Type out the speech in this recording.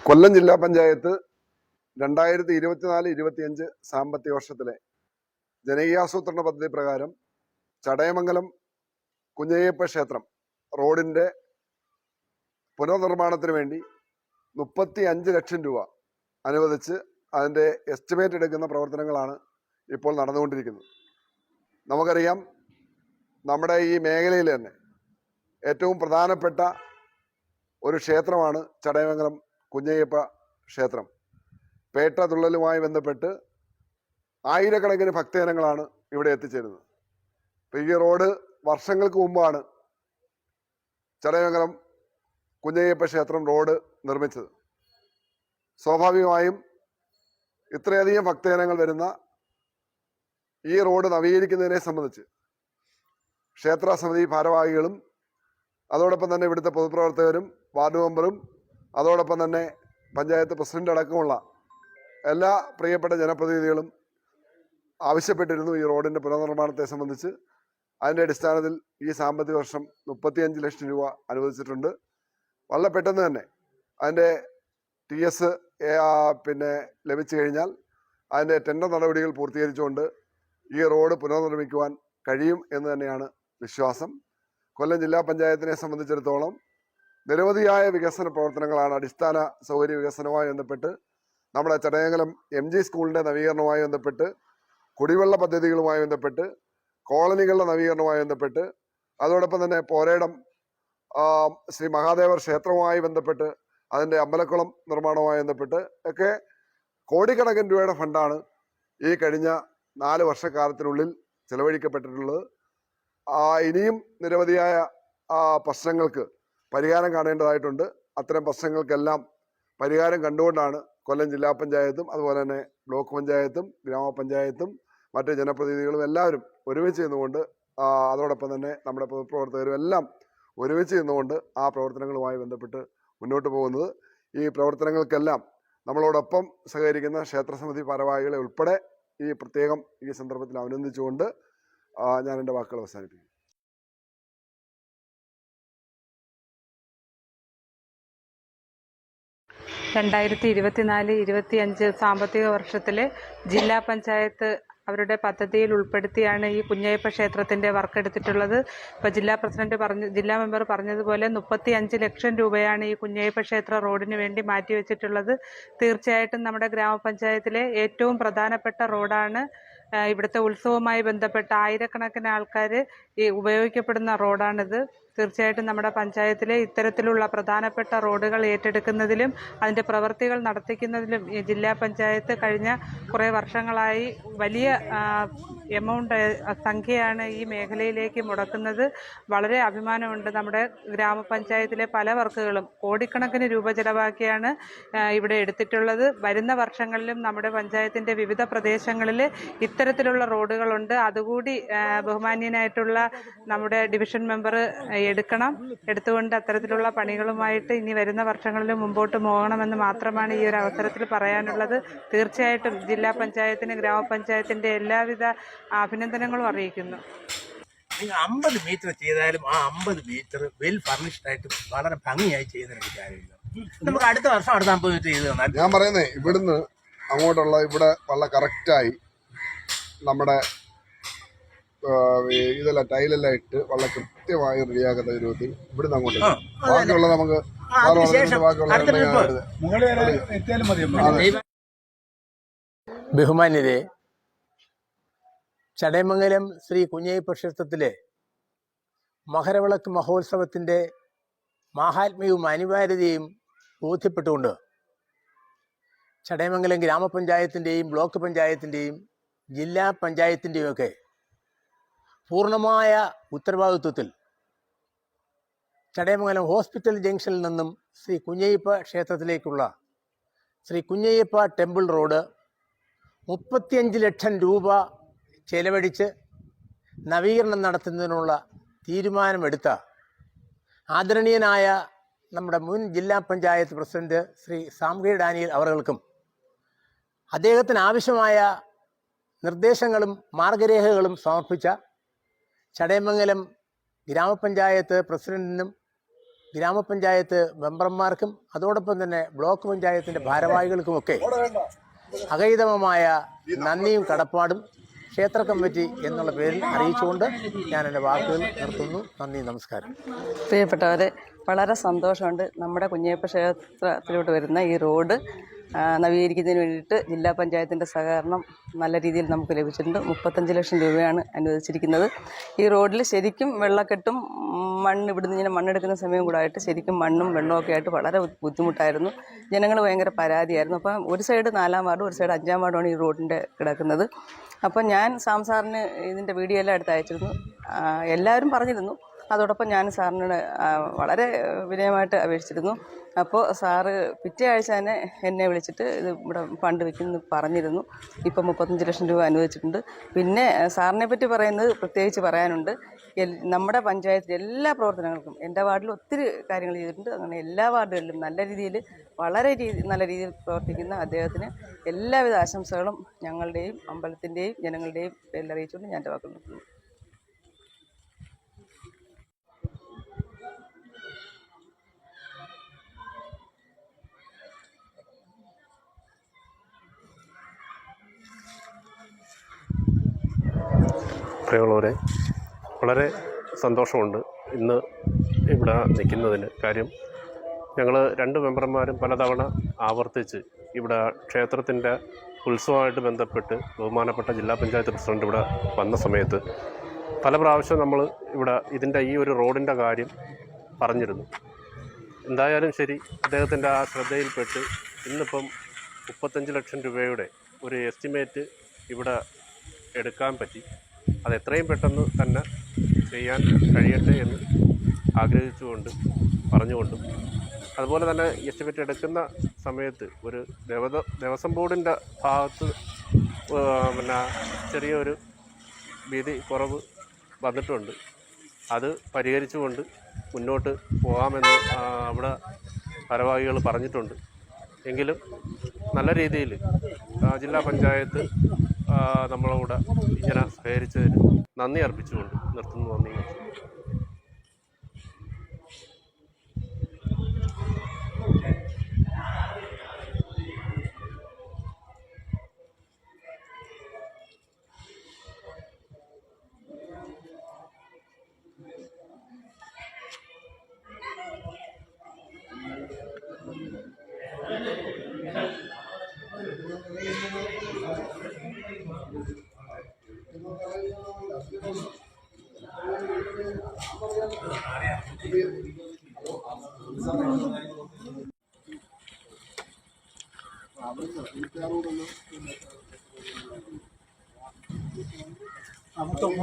കൊല്ലം ജില്ലാ പഞ്ചായത്ത് 2024-25 സാമ്പത്തിക വർഷത്തിലെ ജനകീയാസൂത്രണ പദ്ധതി പ്രകാരം ചടയമംഗലം കുഞ്ഞയ്യപ്പ ക്ഷേത്രം റോഡിന്റെ പുനർനിർമ്മാണത്തിന് വേണ്ടി 35 ലക്ഷം രൂപ അനുവദിച്ച് അതിന്റെ എസ്റ്റിമേറ്റ് എടുക്കുന്ന പ്രവർത്തനങ്ങളാണ് ഇപ്പോൾ നടന്നുകൊണ്ടിരിക്കുന്നത്. നമുക്കറിയാം, നമ്മുടെ ഈ മേഖലയിൽ തന്നെ ഏറ്റവും പ്രധാനപ്പെട്ട ഒരു ക്ഷേത്രമാണ് ചടയമംഗലം കുഞ്ഞയ്യപ്പ ക്ഷേത്രം. പേട്ട തുള്ളലുമായി ബന്ധപ്പെട്ട് ആയിരക്കണക്കിന് ഭക്തജനങ്ങളാണ് ഇവിടെ എത്തിച്ചേരുന്നത്. ഇപ്പം ഈ റോഡ് വർഷങ്ങൾക്ക് മുമ്പാണ് ചടയമംഗലം കുഞ്ഞയ്യപ്പ ക്ഷേത്രം റോഡ് നിർമ്മിച്ചത്. സ്വാഭാവികമായും ഇത്രയധികം ഭക്തജനങ്ങൾ വരുന്ന ഈ റോഡ് നവീകരിക്കുന്നതിനെ സംബന്ധിച്ച് ക്ഷേത്ര സമിതി ഭാരവാഹികളും അതോടൊപ്പം തന്നെ ഇവിടുത്തെ പൊതുപ്രവർത്തകരും വാർഡ് മെമ്പറും അതോടൊപ്പം തന്നെ പഞ്ചായത്ത് പ്രസിഡന്റ് അടക്കമുള്ള എല്ലാ പ്രിയപ്പെട്ട ജനപ്രതിനിധികളും ആവശ്യപ്പെട്ടിരുന്നു ഈ റോഡിന്റെ പുനർനിർമ്മാണത്തെ സംബന്ധിച്ച്. അതിന്റെ അടിസ്ഥാനത്തിൽ ഈ സാമ്പത്തിക വർഷം 35 ലക്ഷം രൂപ അനുവദിച്ചിട്ടുണ്ട്. വളരെ പെട്ടെന്ന് തന്നെ അതിന്റെ TS ലഭിച്ചു കഴിഞ്ഞാൽ അതിന്റെ ടെൻഡർ നടപടികൾ പൂർത്തീകരിച്ചുകൊണ്ട് ഈ റോഡ് പുനർനിർമ്മിക്കുവാൻ കഴിയും എന്ന് തന്നെയാണ് വിശ്വാസം. കൊല്ലം ജില്ലാ പഞ്ചായത്തിനെ സംബന്ധിച്ചിടത്തോളം നിരവധിയായ വികസന പ്രവർത്തനങ്ങളാണ് അടിസ്ഥാന സൗകര്യ വികസനവുമായി ബന്ധപ്പെട്ട്, നമ്മുടെ ചടയമംഗലം MG സ്കൂളിന്റെ നവീകരണവുമായി ബന്ധപ്പെട്ട്, കുടിവെള്ള പദ്ധതികളുമായി ബന്ധപ്പെട്ട്, കോളനികളുടെ നവീകരണവുമായി ബന്ധപ്പെട്ട്, അതോടൊപ്പം തന്നെ പോരേടം ശ്രീ മഹാദേവർ ക്ഷേത്രവുമായി ബന്ധപ്പെട്ട് അതിന്റെ അമ്പലക്കുളം നിർമ്മാണവുമായി ബന്ധപ്പെട്ട് ഒക്കെ കോടിക്കണക്കിന് രൂപയുടെ ഫണ്ടാണ് ഈ കഴിഞ്ഞ 4 വർഷക്കാലത്തിനുള്ളിൽ ചെലവഴിക്കപ്പെട്ടിട്ടുള്ളത്. ഇനിയും നിരവധിയായ പ്രശ്നങ്ങൾക്ക് പരിഹാരം കാണേണ്ടതായിട്ടുണ്ട്. അത്തരം പ്രശ്നങ്ങൾക്കെല്ലാം പരിഹാരം കണ്ടുകൊണ്ടാണ് കൊല്ലം ജില്ലാ പഞ്ചായത്തും അതുപോലെ തന്നെ ബ്ലോക്ക് പഞ്ചായത്തും ഗ്രാമപഞ്ചായത്തും മറ്റ് ജനപ്രതിനിധികളും എല്ലാവരും ഒരുമിച്ച് നിന്നുകൊണ്ട്, അതോടൊപ്പം തന്നെ നമ്മുടെ പൊതുപ്രവർത്തകരും എല്ലാം ഒരുമിച്ച് നിന്നുകൊണ്ട് ആ പ്രവർത്തനങ്ങളുമായി ബന്ധപ്പെട്ട് മുന്നോട്ട് പോകുന്നത്. ഈ പ്രവർത്തനങ്ങൾക്കെല്ലാം നമ്മളോടൊപ്പം സഹകരിക്കുന്ന ക്ഷേത്രസമിതി ഭാരവാഹികളെ ഉൾപ്പെടെ പ്രത്യേകം ഈ സന്ദർഭത്തിൽ അഭിനന്ദിച്ചുകൊണ്ട് ഞാൻ എൻ്റെ വാക്കുകൾ അവസാനിപ്പിക്കും. രണ്ടായിരത്തി 24-25 സാമ്പത്തിക വർഷത്തിലെ ജില്ലാ പഞ്ചായത്ത് അവരുടെ പദ്ധതിയിൽ ഉൾപ്പെടുത്തിയാണ് ഈ കുഞ്ഞയ്യപ്പ ക്ഷേത്രത്തിൻ്റെ വർക്ക് എടുത്തിട്ടുള്ളത്. ഇപ്പോൾ ജില്ലാ മെമ്പർ പറഞ്ഞതുപോലെ 35 ലക്ഷം രൂപയാണ് ഈ കുഞ്ഞയ്യപ്പ ക്ഷേത്ര റോഡിന് വേണ്ടി മാറ്റിവെച്ചിട്ടുള്ളത്. തീർച്ചയായിട്ടും നമ്മുടെ ഗ്രാമപഞ്ചായത്തിലെ ഏറ്റവും പ്രധാനപ്പെട്ട റോഡാണ്. ഇവിടുത്തെ ഉത്സവവുമായി ബന്ധപ്പെട്ട ആയിരക്കണക്കിന് ആൾക്കാർ ഉപയോഗിക്കപ്പെടുന്ന റോഡാണിത്. തീർച്ചയായിട്ടും നമ്മുടെ പഞ്ചായത്തിലെ ഇത്തരത്തിലുള്ള പ്രധാനപ്പെട്ട റോഡുകൾ ഏറ്റെടുക്കുന്നതിലും അതിൻ്റെ പ്രവൃത്തികൾ നടത്തിക്കുന്നതിലും ഈ ജില്ലാ പഞ്ചായത്ത് കഴിഞ്ഞ കുറേ വർഷങ്ങളായി വലിയ സംഖ്യയാണ് ഈ മേഖലയിലേക്ക് മുടക്കുന്നത്. വളരെ അഭിമാനമുണ്ട്. നമ്മുടെ ഗ്രാമപഞ്ചായത്തിലെ പല വർക്കുകളും കോടിക്കണക്കിന് രൂപ ചെലവാക്കിയാണ് ഇവിടെ എടുത്തിട്ടുള്ളത്. വരുന്ന വർഷങ്ങളിലും നമ്മുടെ പഞ്ചായത്തിൻ്റെ വിവിധ പ്രദേശങ്ങളിൽ ഇത്തരത്തിലുള്ള റോഡുകളുണ്ട്. അതുകൂടി ബഹുമാന്യനായിട്ടുള്ള നമ്മുടെ ഡിവിഷൻ മെമ്പർ എടുത്തുകൊണ്ട് അത്തരത്തിലുള്ള പണികളുമായിട്ട് ഇനി വരുന്ന വർഷങ്ങളിൽ മുമ്പോട്ട് പോകണമെന്ന് മാത്രമാണ് ഈ ഒരു അവസരത്തിൽ പറയാനുള്ളത്. തീർച്ചയായിട്ടും ജില്ലാ പഞ്ചായത്തിന് ഗ്രാമപഞ്ചായത്തിൻ്റെ എല്ലാവിധ അഭിനന്ദനങ്ങളും അറിയിക്കുന്നു. 50 മീറ്റർ ചെയ്താലും ആ 50 മീറ്റർ വെൽ ഫർണിഷ്ഡ് ആയിട്ട് വളരെ ഭംഗിയായി ചെയ്യുന്നതിന് കാര്യമില്ല. നമുക്ക് അടുത്ത വർഷം അടുത്ത 50 മീറ്റർ ചെയ്ത് തന്നാൽ ഞാൻ പറയുന്നേ, ഇവിടുന്ന് അങ്ങോട്ടുള്ള ഇവിടെ വളരെ കറക്റ്റായി നമ്മുടെ ഇതെല്ലാം ടൈലെല്ലാം ഇട്ട് വളരെ കൃത്യമായി റെഡിയാക്കുന്ന രൂപത്തിൽ ഇവിടുന്ന് അങ്ങോട്ട് ബാക്കിയുള്ള നമുക്ക് ബഹുമാന്യരെ, ചടയമംഗലം ശ്രീ കുഞ്ഞയ്യപ്പ ക്ഷേത്രത്തിലെ മകരവിളക്ക് മഹോത്സവത്തിൻ്റെ മാഹാത്മ്യവും അനിവാര്യതയും ബോധ്യപ്പെട്ടുകൊണ്ട് ചടയമംഗലം ഗ്രാമപഞ്ചായത്തിൻ്റെയും ബ്ലോക്ക് പഞ്ചായത്തിൻ്റെയും ജില്ലാ പഞ്ചായത്തിൻ്റെയും ഒക്കെ പൂർണ്ണമായ ഉത്തരവാദിത്വത്തിൽ ചടയമംഗലം ഹോസ്പിറ്റൽ ജംഗ്ഷനിൽ നിന്നും ശ്രീ കുഞ്ഞയ്യപ്പ ക്ഷേത്രത്തിലേക്കുള്ള ശ്രീ കുഞ്ഞയ്യപ്പ ടെമ്പിൾ റോഡ് 35 ലക്ഷം രൂപ ചെലവഴിച്ച് നവീകരണം നടത്തുന്നതിനുള്ള തീരുമാനമെടുത്ത ആദരണീയനായ നമ്മുടെ മുൻ ജില്ലാ പഞ്ചായത്ത് പ്രസിഡന്റ് ശ്രീ സാംഗ്രി ഡാനിയൽ അവർകൾക്കും അദ്ദേഹത്തിന് ആവശ്യമായ നിർദ്ദേശങ്ങളും മാർഗരേഖകളും സമർപ്പിച്ച ചടയമംഗലം ഗ്രാമപഞ്ചായത്ത് പ്രസിഡന്റിനും ഗ്രാമപഞ്ചായത്ത് മെമ്പർമാർക്കും അതോടൊപ്പം തന്നെ ബ്ലോക്ക് പഞ്ചായത്തിൻ്റെ ഭാരവാഹികൾക്കുമൊക്കെ അകൈതമമായ നന്ദിയും കടപ്പാടും ക്ഷേത്ര കമ്മിറ്റി എന്നുള്ള പേരിൽ അറിയിച്ചുകൊണ്ട് ഞാൻ എൻ്റെ വാക്കുകൾ നിർത്തുന്നു. നന്ദി, നമസ്കാരം. പ്രിയപ്പെട്ടവരെ, വളരെ സന്തോഷമുണ്ട്. നമ്മുടെ കുഞ്ഞയ്യപ്പ ക്ഷേത്രത്തിലോട്ട് വരുന്ന ഈ റോഡ് നവീകരിക്കുന്നതിന് വേണ്ടിയിട്ട് ജില്ലാ പഞ്ചായത്തിൻ്റെ സഹകരണം നല്ല രീതിയിൽ നമുക്ക് ലഭിച്ചിട്ടുണ്ട്. 35 ലക്ഷം രൂപയാണ് അനുവദിച്ചിരിക്കുന്നത്. ഈ റോഡിൽ ശരിക്കും വെള്ളക്കെട്ടും ഇവിടുന്ന് ഇങ്ങനെ മണ്ണെടുക്കുന്ന സമയം കൂടായിട്ട് ശരിക്കും മണ്ണും വെള്ളമൊക്കെ ആയിട്ട് വളരെ ബുദ്ധിമുട്ടായിരുന്നു. ജനങ്ങൾ ഭയങ്കര പരാതിയായിരുന്നു. അപ്പം ഒരു സൈഡ് 4-ാം വാർഡും ഒരു സൈഡ് 5-ാം വാർഡുമാണ് ഈ റോഡിൻ്റെ കിടക്കുന്നത്. അപ്പം ഞാൻ സാറിന് ഇതിൻ്റെ വീഡിയോ എല്ലാം എടുത്ത് അയച്ചിരുന്നു. എല്ലാവരും പറഞ്ഞിരുന്നു. അതോടൊപ്പം ഞാൻ സാറിനോട് വളരെ വിനയമായിട്ട് അപേക്ഷിച്ചിരുന്നു. അപ്പോൾ സാറ് പിറ്റേ ആഴ്ച തന്നെ എന്നെ വിളിച്ചിട്ട് ഇത് ഇവിടെ ഫണ്ട് വയ്ക്കുമെന്ന് പറഞ്ഞിരുന്നു. ഇപ്പം 35 ലക്ഷം രൂപ അനുവദിച്ചിട്ടുണ്ട്. പിന്നെ സാറിനെ പറ്റി പറയുന്നത് പ്രത്യേകിച്ച് പറയാനുണ്ട്. നമ്മുടെ പഞ്ചായത്തിലെ എല്ലാ പ്രവർത്തനങ്ങൾക്കും എൻ്റെ വാർഡിൽ ഒത്തിരി കാര്യങ്ങൾ ചെയ്തിട്ടുണ്ട്. അങ്ങനെ എല്ലാ വാർഡുകളിലും വളരെ നല്ല രീതിയിൽ പ്രവർത്തിക്കുന്ന അദ്ദേഹത്തിന് എല്ലാവിധ ആശംസകളും ഞങ്ങളുടെയും അമ്പലത്തിൻ്റെയും ജനങ്ങളുടെയും പേരിൽ അറിയിച്ചുകൊണ്ട് ഞാൻ എൻ്റെ വാക്കുകൾ നിർത്തുന്നു. പ്രിയമുള്ളവരെ, വളരെ സന്തോഷമുണ്ട് ഇന്ന് ഇവിടെ നിൽക്കുന്നതിന്. കാര്യം ഞങ്ങൾ 2 മെമ്പർമാരും പലതവണ ആവർത്തിച്ച് ഇവിടെ ക്ഷേത്രത്തിൻ്റെ ഉത്സവമായിട്ട് ബന്ധപ്പെട്ട് ബഹുമാനപ്പെട്ട ജില്ലാ പഞ്ചായത്ത് പ്രസിഡന്റ് ഇവിടെ വന്ന സമയത്ത് പല പ്രാവശ്യം നമ്മൾ ഇവിടെ ഇതിൻ്റെ ഈ ഒരു റോഡിൻ്റെ കാര്യം പറഞ്ഞിരുന്നു. എന്തായാലും ശരി, അദ്ദേഹത്തിൻ്റെ ആ ശ്രദ്ധയിൽപ്പെട്ട് ഇന്നിപ്പം 35 ലക്ഷം രൂപയുടെ ഒരു എസ്റ്റിമേറ്റ് ഇവിടെ എടുക്കാൻ പറ്റി. അത് എത്രയും പെട്ടെന്ന് തന്നെ ചെയ്യാൻ കഴിയട്ടെ എന്ന് ആഗ്രഹിച്ചുകൊണ്ട് പറഞ്ഞുകൊണ്ടും, അതുപോലെ തന്നെ എസ്റ്റിമേറ്റ് എടുക്കുന്ന സമയത്ത് ഒരു ദേവസ്വം ബോർഡിൻ്റെ ഭാഗത്ത് ചെറിയൊരു വീതി കുറവ് വന്നിട്ടുണ്ട്. അത് പരിഹരിച്ചുകൊണ്ട് മുന്നോട്ട് പോകാമെന്ന് അവിടെ ഭാരവാഹികൾ പറഞ്ഞിട്ടുണ്ട്. എങ്കിലും നല്ല രീതിയിൽ ജില്ലാ പഞ്ചായത്ത് നമ്മളോട് ഇങ്ങനെ സഹകരിച്ചതിന് നന്ദി അർപ്പിച്ചുകൊണ്ട് നിർത്തുന്നു. നന്ദി. നമുക്ക്